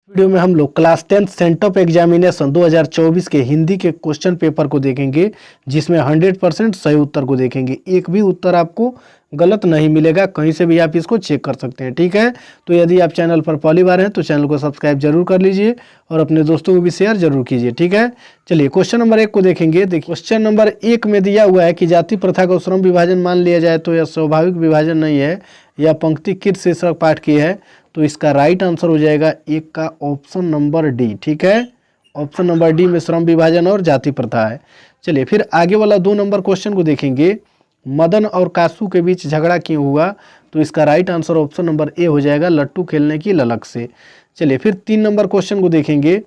Video में हम लोग क्लास 10 सेंटअप एग्जामिनेशन 2024 के हिंदी के क्वेश्चन पेपर को देखेंगे, जिसमें 100% सही उत्तर को देखेंगे। एक भी उत्तर आपको गलत नहीं मिलेगा, कहीं से भी आप इसको चेक कर सकते हैं। ठीक है, तो यदि आप चैनल पर पहली बार हैं तो चैनल को सब्सक्राइब जरूर कर लीजिए और अपने दोस्तों को भी शेयर जरूर कीजिए। ठीक है, चलिए क्वेश्चन नंबर 1 को देखेंगे। देखिए, क्वेश्चन नंबर 1 में दिया हुआ है कि जाति प्रथा को श्रम विभाजन मान लिया जाए तो यह स्वाभाविक विभाजन नहीं है, यह पंक्तिकृत शीर्षक पाठ की है। तो इसका राइट आंसर हो जाएगा एक का ऑप्शन नंबर डी। ठीक है, ऑप्शन नंबर डी में श्रम विभाजन और जाति प्रथा है। चलिए फिर आगे वाला 2 नंबर क्वेश्चन को देखेंगे। मदन और कासू के बीच झगड़ा क्यों हुआ? तो इसका right answer option number A हो जाएगा, लट्टू खेलने की ललक से। चलिए फिर 3 नंबर क्वेश्चन को देखेंगे।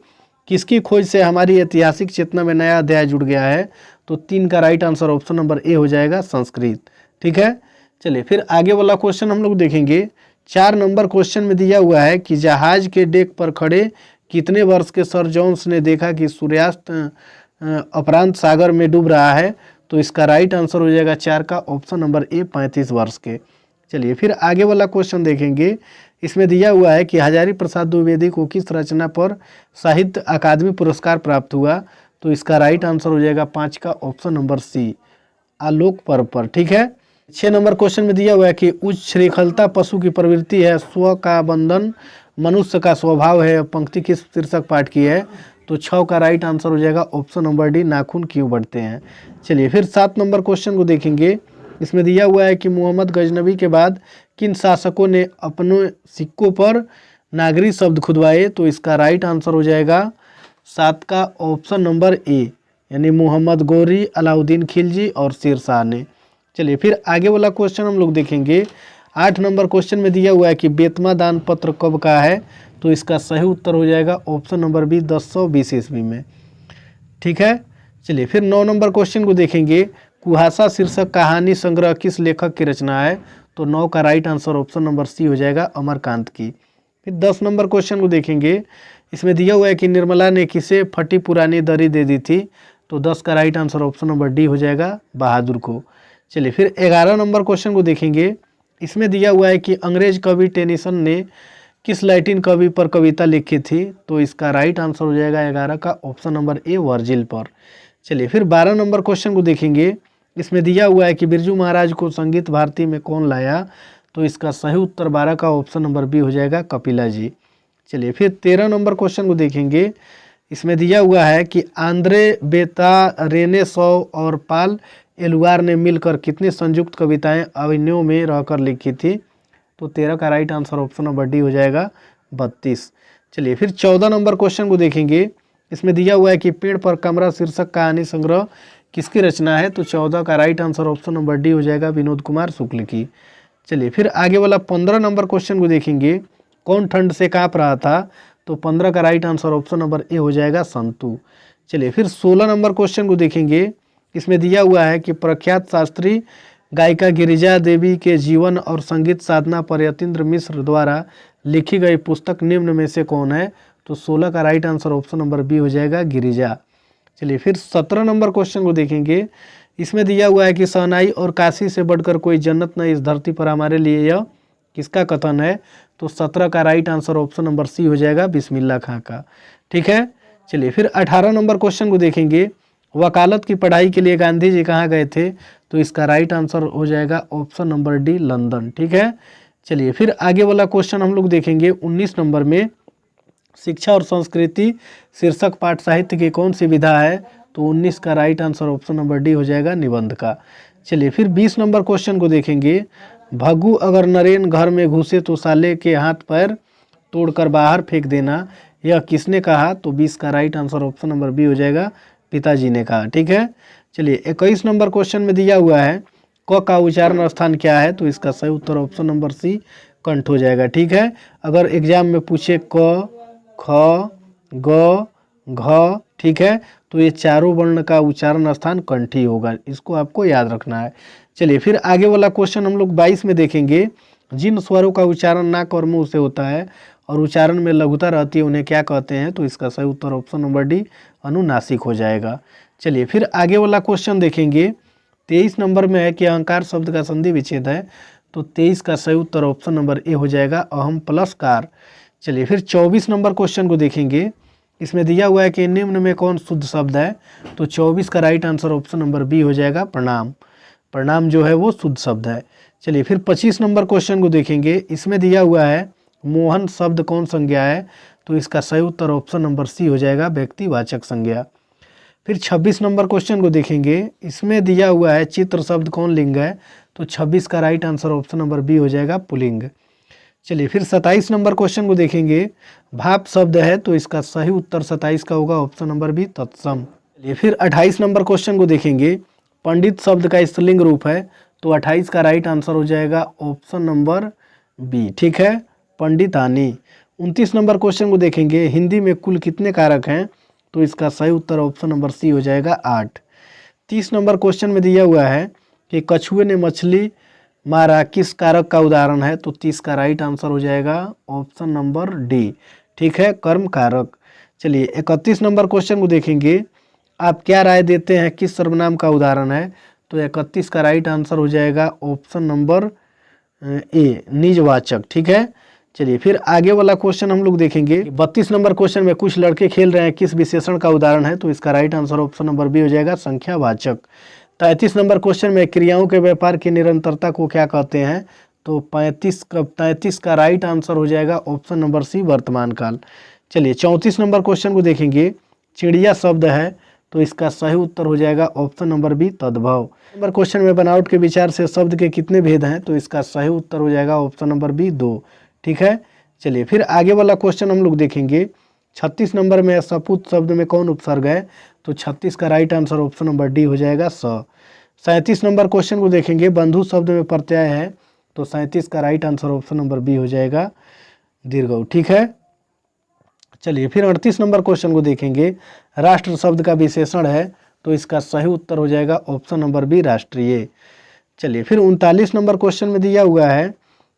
किसकी खोज से हमारी ऐतिहासिक चेतना में नया अध्याय जुड़ गया है? तो 3 का right answer option number A हो जाएगा, संस्कृत। ठीक है, चलिए फिर आगे वाला क्वेश्चन हम लोग देखेंगे। 4 नंबर क्वेश्चन में दिया हुआ है कि जहाज के डेक पर खड़े कितने वर्ष के सर जोन्स ने देखा कि सूर्यास्त अपरांत सागर में डूब रहा है? तो इसका राइट आंसर हो जाएगा 4 का ऑप्शन नंबर ए, 35 वर्ष के। चलिए फिर आगे वाला क्वेश्चन देखेंगे। इसमें दिया हुआ है कि हजारी प्रसाद द्विवेदी को किस रचना पर साहित्य अकादमी पुरस्कार प्राप्त हुआ? तो इसका राइट आंसर हो जाएगा 5 का ऑप्शन नंबर सी, आलोक पर्व पर। ठीक है, 6 नंबर क्वेश्चन में दिया हुआ है कि उच्छृंखलता पशु की प्रवृत्ति है, स्व का बंधन मनुष्य का स्वभाव है, पंक्ति किस शीर्षक पाठ की है? तो 6 का राइट आंसर हो जाएगा ऑप्शन नंबर डी, नाखून क्यों बढ़ते हैं। चलिए फिर 7 नंबर क्वेश्चन को देखेंगे। इसमें दिया हुआ है कि मोहम्मद गजनबी के बाद किन शासकों ने अपने सिक्कों पर नागरी शब्द खुदवाए? तो इसका राइट आंसर हो जाएगा 7 का ऑप्शन नंबर ए, यानी मोहम्मद गौरी, अलाउद्दीन खिलजी और शेर शाह ने। चलिए फिर आगे वाला क्वेश्चन हम लोग देखेंगे। 8 नंबर क्वेश्चन में दिया हुआ है कि बेतमा दान पत्र कब का है? तो इसका सही उत्तर हो जाएगा ऑप्शन नंबर बी, 1020 ईस्वी में। ठीक है, चलिए फिर 9 नंबर क्वेश्चन को देखेंगे। कुहासा शीर्षक कहानी संग्रह किस लेखक की रचना है? तो 9 का right answer option number C हो जाएगा, अमरकांत की। फिर 10 नंबर क्वेश्चन को देखेंगे। इसमें दिया हुआ है कि निर्मला ने किसे फटी पुरानी दरी दे दी थी? तो 10 का right answer option number D हो जाएगा, बहादुर को। चलिए फिर 11 नंबर क्वेश्चन को देखेंगे। इसमें दिया हुआ है कि अंग्रेज कवि टेनिसन ने किस लैटिन कवि पर कविता लिखी थी? तो इसका राइट आंसर हो जाएगा 11 का ऑप्शन नंबर ए, वर्जिल पर। चलिए फिर 12 नंबर क्वेश्चन को देखेंगे। इसमें दिया हुआ है कि बिरजू महाराज को संगीत भारती में कौन लाया? तो इसका सही उत्तर 12 का ऑप्शन नंबर बी हो जाएगा, कपिला जी। चलिए फिर 13 नंबर क्वेश्चन को देखेंगे। इसमें दिया हुआ है कि आंद्रे बेता, रेने सौ और पाल एलुआर ने मिलकर कितनी संयुक्त कविताएं अवन्यों में रहकर लिखी थी? तो 13 का right answer option number D हो जाएगा, 32। चलिए फिर 14 नंबर क्वेश्चन को देखेंगे। इसमें दिया हुआ है कि पेड़ पर कमरा शीर्षक कहानी संग्रह किसकी रचना है? तो 14 का right answer option number D हो जाएगा, विनोद कुमार शुक्ल की। चलिए फिर आगे वाला 15 नंबर क्वेश्चन को देखेंगे। कौन ठंड से काँप रहा था? तो 15 का right answer option number A हो जाएगा, संतु। चलिए फिर 16 नंबर क्वेश्चन को देखेंगे। इसमें दिया हुआ है कि प्रख्यात शास्त्रीय गायिका गिरिजा देवी के जीवन और संगीत साधना पर यतीन्द्र मिश्र द्वारा लिखी गई पुस्तक निम्न में से कौन है? तो 16 का right answer option number B हो जाएगा, गिरिजा। चलिए फिर 17 नंबर क्वेश्चन को देखेंगे। इसमें दिया हुआ है कि शहनाई और काशी से बढ़कर कोई जन्नत नहीं इस धरती पर हमारे लिए, यह किसका कथन है? तो 17 का right answer option number C हो जाएगा, बिस्मिल्लाह खां का। ठीक है, चलिए फिर 18 नंबर क्वेश्चन को देखेंगे। वकालत की पढ़ाई के लिए गांधी जी कहाँ गए थे? तो इसका राइट आंसर हो जाएगा ऑप्शन नंबर डी, लंदन। ठीक है, चलिए फिर आगे वाला क्वेश्चन हम लोग देखेंगे 19 नंबर में। शिक्षा और संस्कृति शीर्षक पाठ साहित्य की कौन सी विधा है? तो 19 का right answer option number D हो जाएगा, निबंध का। चलिए फिर 20 नंबर क्वेश्चन को देखेंगे। भग्गू अगर नरेन घर में घुसे तो साले के हाथ पैर तोड़कर बाहर फेंक देना, यह किसने कहा? तो 20 का right answer option number B हो जाएगा, पिताजी ने कहा। ठीक है, चलिए 21 नंबर क्वेश्चन में दिया हुआ है क का उच्चारण स्थान क्या है? तो इसका सही उत्तर ऑप्शन नंबर सी, कंठ हो जाएगा। ठीक है, अगर एग्जाम में पूछे क, ख, ग, घ, ठीक है, तो ये चारों वर्ण का उच्चारण स्थान कंठ ही होगा, इसको आपको याद रखना है। चलिए फिर आगे वाला क्वेश्चन हम लोग 22 में देखेंगे। जिन स्वरों का उच्चारण नाक और मुंह से होता है और उच्चारण में लघुता रहती है उन्हें क्या कहते हैं? तो इसका सही उत्तर ऑप्शन नंबर डी, अनुनासिक हो जाएगा। चलिए फिर आगे वाला क्वेश्चन देखेंगे। 23 नंबर में है कि अहंकार शब्द का संधि विच्छेद है। तो 23 का सही उत्तर ऑप्शन नंबर ए हो जाएगा, अहम प्लस कार। चलिए फिर 24 नंबर क्वेश्चन को देखेंगे। इसमें दिया हुआ है कि निम्न में कौन शुद्ध शब्द है, तो 24 का right answer option number B हो जाएगा प्रणाम। प्रणाम जो है वो शुद्ध शब्द है। चलिए फिर 25 नंबर क्वेश्चन को देखेंगे। इसमें दिया हुआ है मोहन शब्द कौन संज्ञा है, तो इसका सही उत्तर ऑप्शन नंबर सी हो जाएगा व्यक्तिवाचक संज्ञा। फिर 26 नंबर क्वेश्चन को देखेंगे। इसमें दिया हुआ है चित्र शब्द कौन लिंग है, तो 26 का right answer option number B हो जाएगा पुल्लिंग। चलिए फिर 27 नंबर क्वेश्चन को देखेंगे। भाप शब्द है, तो इसका सही उत्तर 27 का होगा ऑप्शन नंबर बी तत्सम। चलिए फिर 28 नंबर क्वेश्चन को देखेंगे। पंडित शब्द का स्त्रीलिंग रूप है, तो 28 का राइट आंसर हो जाएगा ऑप्शन नंबर बी, ठीक है, पंडितानी। 29 नंबर क्वेश्चन को देखेंगे। हिंदी में कुल कितने कारक हैं, तो इसका सही उत्तर ऑप्शन नंबर सी हो जाएगा 8। 30 नंबर क्वेश्चन में दिया हुआ है कि कछुए ने मछली मारा किस कारक का उदाहरण है, तो 30 का राइट आंसर हो जाएगा ऑप्शन नंबर डी, ठीक है, कर्म कारक। चलिए 31 नंबर क्वेश्चन को देखेंगे। आप क्या राय देते हैं किस सर्वनाम का उदाहरण है, तो 31 का राइट आंसर हो जाएगा ऑप्शन नंबर ए निजवाचक, ठीक है। चलिए फिर आगे वाला क्वेश्चन हम लोग देखेंगे। 32 नंबर क्वेश्चन में कुछ लड़के खेल रहे हैं किस विशेषण का उदाहरण है, तो इसका right answer option number B हो जाएगा संख्यावाचक। 33 नंबर क्वेश्चन में क्रियाओं के व्यापार की निरंतरता को क्या कहते हैं, तो 33 का राइट आंसर हो जाएगा ऑप्शन नंबर सी वर्तमान काल। चलिए 34 नंबर क्वेश्चन को देखेंगे। चिड़िया शब्द है, तो इसका सही उत्तर हो जाएगा ऑप्शन नंबर बी तद्भव। नंबर क्वेश्चन में बनावट के विचार से शब्द के कितने भेद हैं, तो इसका सही उत्तर हो जाएगा ऑप्शन नंबर बी 2, ठीक है। चलिए फिर आगे वाला क्वेश्चन हम लोग देखेंगे। 36 नंबर में सपूत शब्द में कौन उपसर्ग है, तो 36 का right answer option number D हो जाएगा स। 37 नंबर क्वेश्चन को देखेंगे। बंधु शब्द में प्रत्यय है, तो 37 का right answer option number B हो जाएगा दीर्घ, ठीक है। चलिए फिर 38 नंबर क्वेश्चन को देखेंगे। राष्ट्र शब्द का विशेषण है, तो इसका सही उत्तर हो जाएगा ऑप्शन नंबर बी राष्ट्रीय। चलिए फिर 39 नंबर क्वेश्चन में दिया हुआ है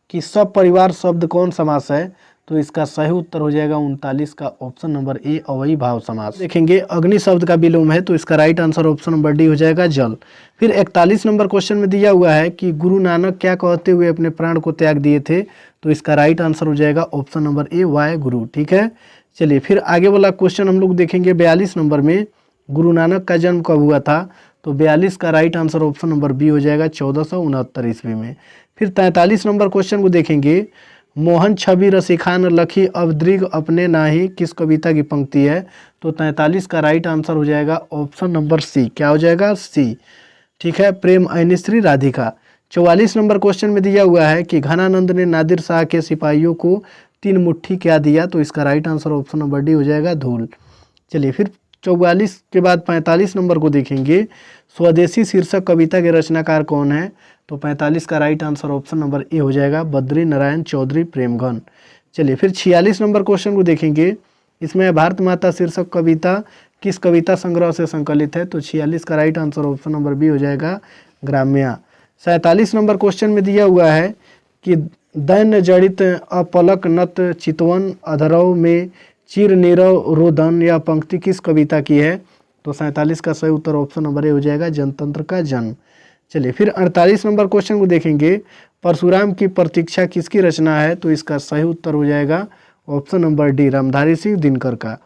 कि सब परिवार शब्द कौन समास है, तो इसका सही उत्तर हो जाएगा 39 का ऑप्शन नंबर ए अवयवी भाव समास। देखेंगे अग्नि शब्द का विलोम है, तो इसका right answer option number D हो जाएगा जल। फिर 41 नंबर क्वेश्चन में दिया हुआ है कि गुरु नानक क्या कहते हुए अपने प्राण को त्याग दिए थे, तो इसका राइट आंसर हो जाएगा ऑप्शन नंबर ए वाय गुरु, ठीक है। चलिए फिर आगे वाला क्वेश्चन हम लोग देखेंगे। 42 नंबर में गुरु नानक का जन्म कब हुआ था, तो 42 का right answer option number B हो जाएगा 1469 ईस्वी में। फिर 43 नंबर क्वेश्चन को देखेंगे। मोहन छवि रसिखान लखी अवदृग अपने नाही किस कविता की पंक्ति है, तो 43 का राइट आंसर हो जाएगा ऑप्शन नंबर सी, क्या हो जाएगा सी, ठीक है, प्रेम ऐनिश्री राधिका। 44 नंबर क्वेश्चन में दिया हुआ है कि घनानंद ने नादिर शाह के सिपाहियों को 3 मुट्ठी क्या दिया, तो इसका right answer option number D हो जाएगा धूल। चलिए फिर 44 के बाद 45 नंबर को देखेंगे। स्वदेशी शीर्षक कविता के रचनाकार कौन है, तो 45 का right answer option number A हो जाएगा बद्री नारायण चौधरी प्रेमघन। चलिए फिर 46 नंबर क्वेश्चन को देखेंगे। इसमें भारत माता शीर्षक कविता किस कविता संग्रह से संकलित है, तो 46 का right answer option number B हो जाएगा ग्राम्या। 47 नंबर क्वेश्चन में दिया हुआ है कि दैन्य जड़ित अपलक नत चितवन अधरव में चिर नीरव रोदन यह पंक्ति किस कविता की है, तो 47 का सही उत्तर ऑप्शन नंबर ए हो जाएगा जनतंत्र का जन्म। चलिए फिर 48 नंबर क्वेश्चन को देखेंगे। परशुराम की प्रतीक्षा किसकी रचना है, तो इसका सही उत्तर हो जाएगा option number D Ramdhari Singh Dinkar का।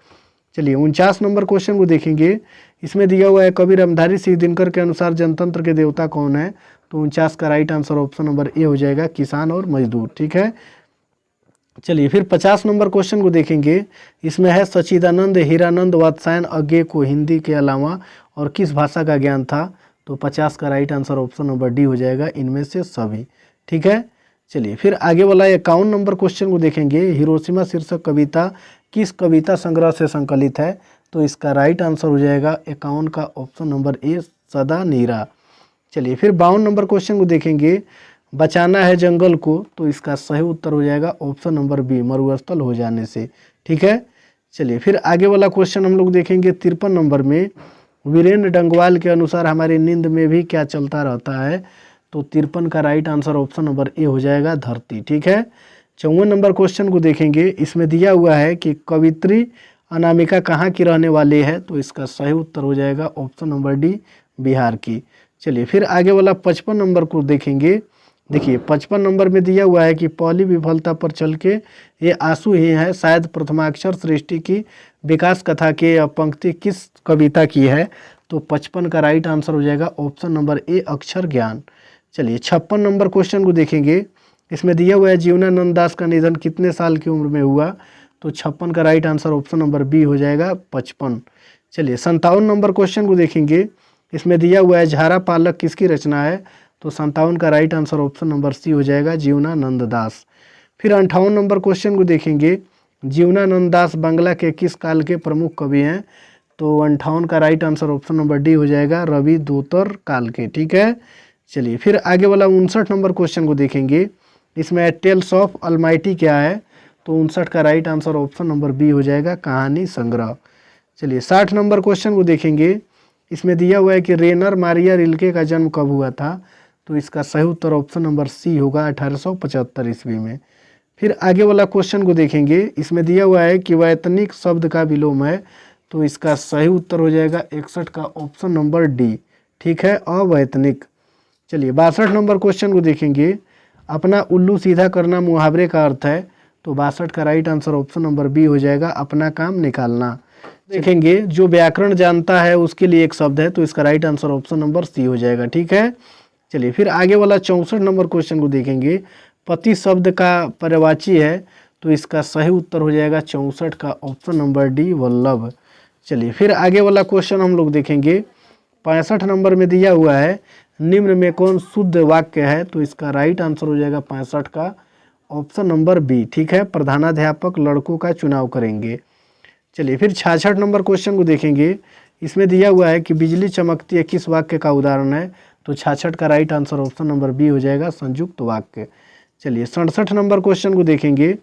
चलिए 49 नंबर क्वेश्चन को देखेंगे। इसमें दिया हुआ है कवि रामधारी सिंह दिनकर के अनुसार जनतंत्र के देवता कौन है, तो 49 का right answer option number A हो जाएगा किसान और मजदूर, ठीक है। चलिए फिर 50 नंबर क्वेश्चन को देखेंगे। इसमें है सच्चिदानंद हीरानंद वात्सायन अज्ञे को हिंदी के अलावा और किस भाषा का ज्ञान था, तो 50 का right answer option number D हो जाएगा इनमें से सभी, ठीक है। चलिए फिर आगे वाला 51 नंबर क्वेश्चन को देखेंगे। हिरोशिमा शीर्षक कविता किस कविता संग्रह से संकलित है, तो इसका राइट आंसर हो जाएगा 51 का ऑप्शन नंबर ए सदा नीरा। चलिए फिर 52 नंबर क्वेश्चन को देखेंगे। बचाना है जंगल को, तो इसका सही उत्तर हो जाएगा ऑप्शन नंबर बी मरुस्थल हो जाने से, ठीक है। चलिए फिर आगे वाला क्वेश्चन हम लोग देखेंगे 53 नंबर में। वीरेंद्र डंगवाल के अनुसार हमारी नींद में भी क्या चलता रहता है, तो 53 का right answer option number A हो जाएगा धरती, ठीक है। 54 नंबर क्वेश्चन को देखेंगे। इसमें दिया हुआ है कि कवित्री अनामिका कहाँ की रहने वाली है, तो इसका सही उत्तर हो जाएगा ऑप्शन नंबर डी बिहार की। चलिए फिर आगे वाला 55 नंबर को देखेंगे। देखिए 55 नंबर में दिया हुआ है कि पहली विफलता पर चल के ये आंसू ही है, शायद प्रथमाक्षर सृष्टि की विकास कथा के पंक्ति किस कविता की है। तो 55 का राइट आंसर हो जाएगा ऑप्शन नंबर ए अक्षर ज्ञान। चलिए 56 नंबर क्वेश्चन को देखेंगे। इसमें दिया हुआ है जीवनानंद दास का निधन कितने साल की उम्र में हुआ। तो 56 का right answer option number B हो जाएगा 55। चलिए 57 नंबर क्वेश्चन को देखेंगे। इसमें दिया हुआ है झारा पालक किसकी रचना है। तो 57 का right answer option number C हो जाएगा जीवनानंद दास। फिर 58 नंबर क्वेश्चन को देखेंगे। जीवनानंद दास बांग्ला के किस काल के प्रमुख कवि हैं। तो 58 का right answer option number D हो जाएगा रवि दोतर काल के। ठीक है, चलिए फिर आगे वाला 59 नंबर क्वेश्चन को देखेंगे। इसमें टेल्स ऑफ अलमाइटी क्या है। तो 59 का right answer option number B हो जाएगा कहानी संग्रह। चलिए 60 नंबर क्वेश्चन को देखेंगे। इसमें दिया हुआ है कि रेनर मारिया रिल्के का जन्म कब हुआ था। तो इसका सही उत्तर ऑप्शन नंबर सी होगा 1875 ईस्वी में। फिर आगे वाला क्वेश्चन को देखेंगे। इसमें दिया हुआ है कि वैतनिक शब्द का विलोम है। तो इसका सही उत्तर हो जाएगा 61 का ऑप्शन नंबर डी। ठीक है, अवैतनिक। चलिए 62 नंबर क्वेश्चन को देखेंगे। अपना उल्लू सीधा करना मुहावरे का अर्थ है। तो 62 का right answer option number B हो जाएगा अपना काम निकालना। देखेंगे जो व्याकरण जानता है उसके लिए एक शब्द है। तो इसका right answer option number C हो जाएगा। ठीक है, चलिए फिर आगे वाला 64 नंबर क्वेश्चन को देखेंगे। पति शब्द का पर्यायवाची है। तो इसका सही उत्तर हो जाएगा 64 का ऑप्शन नंबर डी वल्लभ। चलिए फिर आगे वाला क्वेश्चन हम लोग देखेंगे। 65 नंबर में दिया हुआ है निम्न में कौन शुद्ध वाक्य है। तो इसका राइट आंसर हो जाएगा 65 का ऑप्शन नंबर बी। ठीक है, प्रधानाध्यापक लड़कों का चुनाव करेंगे। चलिए फिर 66 नंबर क्वेश्चन को देखेंगे। इसमें दिया हुआ है कि बिजली चमकती है किस वाक्य का उदाहरण है। तो 66 का right answer option number B हो जाएगा संयुक्त वाक्य। चलिए 67 नंबर क्वेश्चन को देखेंगे।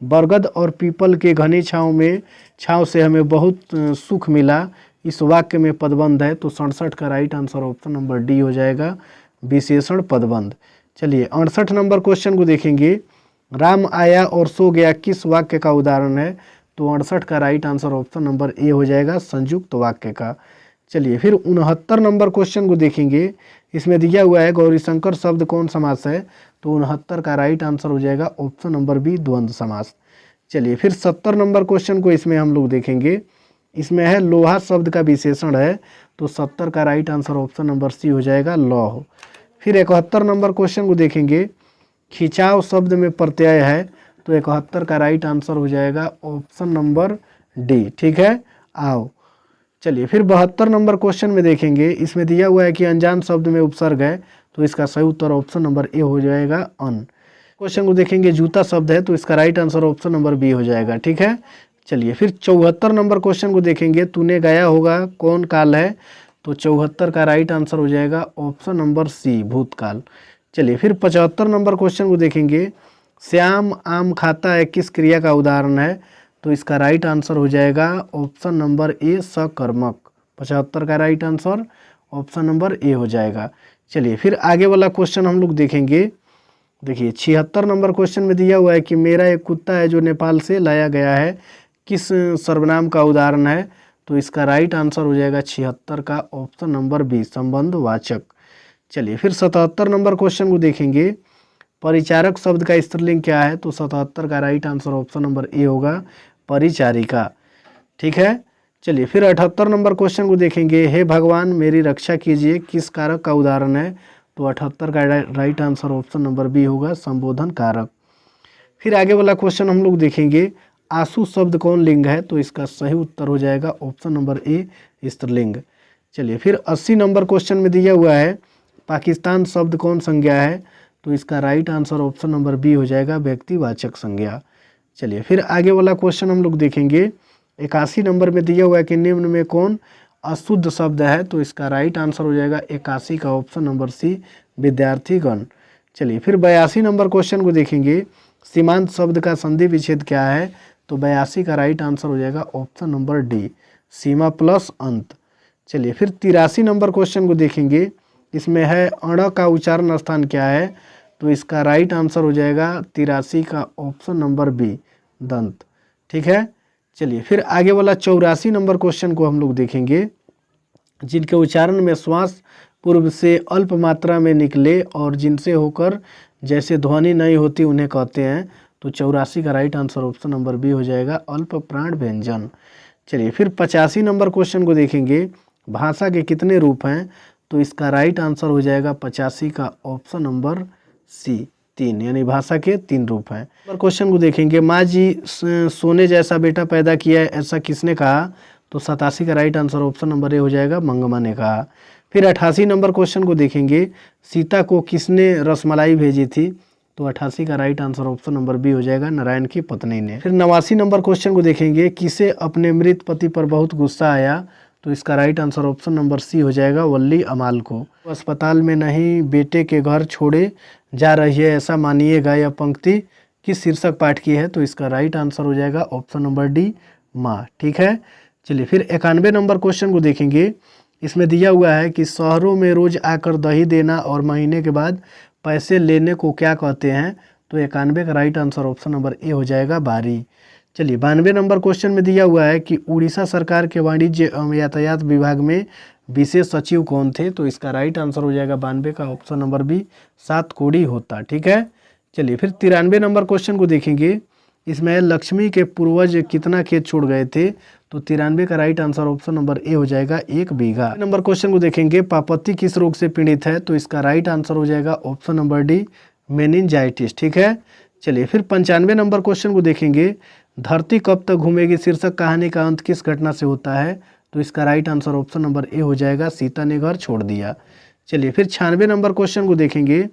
बरगद और पीपल के घनी छाँव से हमें बहुत सुख मिला, इस वाक्य में पदबंध है। तो 67 का right answer option number D हो जाएगा विशेषण पदबंध। चलिए 68 नंबर क्वेश्चन को देखेंगे। राम आया और सो गया किस वाक्य का उदाहरण है। तो 68 का right answer option number A हो जाएगा संयुक्त वाक्य का। चलिए फिर 69 नंबर क्वेश्चन को देखेंगे। इसमें दिया हुआ है गौरीशंकर शब्द कौन समास है। तो 69 का राइट आंसर हो जाएगा ऑप्शन नंबर बी द्वंद्व समास। चलिए फिर 70 नंबर क्वेश्चन को इसमें हम लोग देखेंगे। इसमें है लोहा शब्द का विशेषण है। तो 70 का right answer option number C हो जाएगा लौह। फिर 71 नंबर क्वेश्चन को देखेंगे। खिंचाव शब्द में प्रत्यय है। तो 71 का राइट आंसर हो जाएगा ऑप्शन नंबर डी। ठीक है, आओ। चलिए फिर 72 नंबर क्वेश्चन में देखेंगे। इसमें दिया हुआ है कि अनजान शब्द में उपसर्ग है। तो इसका सही उत्तर ऑप्शन नंबर ए हो जाएगा अन। क्वेश्चन को देखेंगे जूता शब्द है। तो इसका right answer option number B हो जाएगा। ठीक है, चलिए फिर 74 नंबर क्वेश्चन को देखेंगे। तूने गाया होगा कौन काल है। तो 74 का राइट आंसर हो जाएगा ऑप्शन नंबर सी भूतकाल। चलिए फिर 75 नंबर क्वेश्चन को देखेंगे। श्याम आम खाता है किस क्रिया का उदाहरण है। तो इसका राइट आंसर हो जाएगा ऑप्शन नंबर ए सकर्मक। 75 का right answer option number A हो जाएगा। चलिए फिर आगे वाला क्वेश्चन हम लोग देखेंगे। देखिए 76 नंबर क्वेश्चन में दिया हुआ है कि मेरा एक कुत्ता है जो नेपाल से लाया गया है किस सर्वनाम का उदाहरण है। तो इसका राइट आंसर हो जाएगा 76 का ऑप्शन नंबर बी संबंधवाचक। चलिए फिर 77 नंबर क्वेश्चन को देखेंगे। परिचारक शब्द का स्त्रीलिंग क्या है। तो 77 का right answer option number A होगा परिचारिका। ठीक है, चलिए फिर 78 नंबर क्वेश्चन को देखेंगे। हे भगवान मेरी रक्षा कीजिए किस कारक का उदाहरण है। तो 78 का right answer option number B होगा संबोधन कारक। फिर आगे वाला क्वेश्चन हम लोग देखेंगे। आंसू शब्द कौन लिंग है। तो इसका सही उत्तर हो जाएगा ऑप्शन नंबर ए स्त्रीलिंग। चलिए फिर 80 नंबर क्वेश्चन में दिया हुआ है पाकिस्तान शब्द कौन संज्ञा है। तो इसका right answer option number B हो जाएगा व्यक्तिवाचक संज्ञा। चलिए फिर आगे वाला क्वेश्चन हम लोग देखेंगे। 81 नंबर में दिया हुआ है कि निम्न में कौन अशुद्ध शब्द है। तो इसका राइट आंसर हो जाएगा 81 का ऑप्शन नंबर सी विद्यार्थीगण। चलिए फिर 82 नंबर क्वेश्चन को देखेंगे। सीमांत शब्द का संधि विच्छेद क्या है। तो 82 का राइट आंसर हो जाएगा ऑप्शन नंबर डी सीमा प्लस अंत। चलिए फिर 83 नंबर क्वेश्चन को देखेंगे। इसमें है अण का उच्चारण स्थान क्या है। तो इसका राइट आंसर हो जाएगा 83 का ऑप्शन नंबर बी दंत। ठीक है, चलिए फिर आगे वाला 84 नंबर क्वेश्चन को हम लोग देखेंगे। जिनके उच्चारण में श्वास पूर्व से अल्प मात्रा में निकले और जिनसे होकर जैसे ध्वनि नहीं होती उन्हें कहते हैं। तो 84 का right answer option number B हो जाएगा, अल्प प्राण व्यंजन। चलिए फिर 85 नंबर क्वेश्चन को देखेंगे, भाषा के कितने रूप हैं? तो इसका राइट आंसर हो जाएगा 85 का ऑप्शन नंबर सी, 3, यानी भाषा के 3 रूप हैं। नंबर क्वेश्चन को देखेंगे, माँ जी सोने जैसा बेटा पैदा किया है, ऐसा किसने कहा? तो 87 का right answer option number A हो जाएगा, मंगमा ने कहा। फिर 88 नंबर क्वेश्चन को देखेंगे, सीता को किसने रसमलाई भेजी थी? तो 88 का right answer option number B हो जाएगा, नारायण की पत्नी ने। फिर 89 नंबर क्वेश्चन को देखेंगे, किसे अपने मृत पति पर बहुत गुस्सा आया? तो इसका right answer option number C हो जाएगा, वल्ली अमाल को। अस्पताल में नहीं बेटे के घर छोड़े जा रही है, ऐसा मानिएगा, यह पंक्ति किस शीर्षक पाठ की है? तो इसका राइट आंसर हो जाएगा ऑप्शन नंबर डी, माँ। ठीक है, चलिए फिर 91 नंबर क्वेश्चन को देखेंगे। इसमें दिया हुआ है कि शहरों में रोज आकर दही देना और महीने के बाद पैसे लेने को क्या कहते हैं? तो 91 का right answer option number A हो जाएगा, बारी। चलिए 92 नंबर क्वेश्चन में दिया हुआ है कि उड़ीसा सरकार के वाणिज्य एवं यातायात विभाग में विशेष सचिव कौन थे? तो इसका राइट आंसर हो जाएगा 92 का ऑप्शन नंबर बी, सातकोड़ी होता। ठीक है, चलिए फिर 93 नंबर क्वेश्चन को देखेंगे। इसमें लक्ष्मी के पूर्वज कितना खेत छोड़ गए थे? तो 93 का right answer option number A हो जाएगा, 1 बीघा। नंबर क्वेश्चन को देखेंगे, पापति किस रोग से पीड़ित है? तो इसका राइट आंसर हो जाएगा ऑप्शन नंबर डी, मेनिंजाइटिस। ठीक है, चलिए फिर 95 नंबर क्वेश्चन को देखेंगे, धरती कब तक घूमेगी शीर्षक कहानी का अंत किस घटना से होता है? तो इसका right answer option number A हो जाएगा, सीता ने घर छोड़ दिया। चलिए फिर 96 नंबर क्वेश्चन को देखेंगे।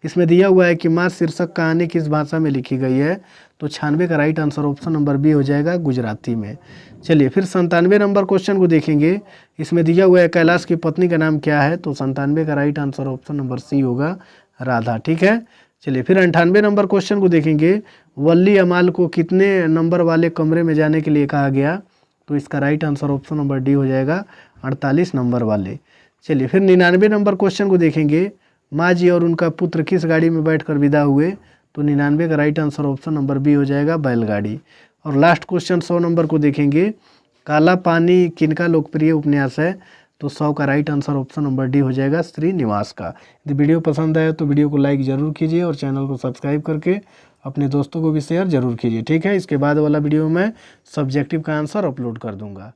इसमें दिया हुआ है कि माँ शीर्षक कहानी किस भाषा में लिखी गई है? तो 96 का right answer option number B हो जाएगा, गुजराती में। चलिए फिर 97 नंबर क्वेश्चन को देखेंगे। इसमें दिया हुआ है कैलाश की पत्नी का नाम क्या है? तो 97 का right answer option number C होगा, राधा। ठीक है, चलिए फिर 98 नंबर क्वेश्चन को देखेंगे, वल्ली अमाल को कितने नंबर वाले कमरे में जाने के लिए कहा गया? तो इसका right answer option number D हो जाएगा, 48 नंबर वाले। चलिए फिर 99 नंबर क्वेश्चन को देखेंगे, माँ जी और उनका पुत्र किस गाड़ी में बैठकर विदा हुए? तो 99 का right answer option number B हो जाएगा, बैलगाड़ी। और लास्ट क्वेश्चन 100 नंबर को देखेंगे, काला पानी किनका लोकप्रिय उपन्यास है? तो 100 का right answer option number D हो जाएगा, श्रीनिवास का। यदि वीडियो पसंद आए तो वीडियो को लाइक ज़रूर कीजिए और चैनल को सब्सक्राइब करके अपने दोस्तों को भी शेयर ज़रूर कीजिए। ठीक है, इसके बाद वाला वीडियो में सब्जेक्टिव का आंसर अपलोड कर दूंगा।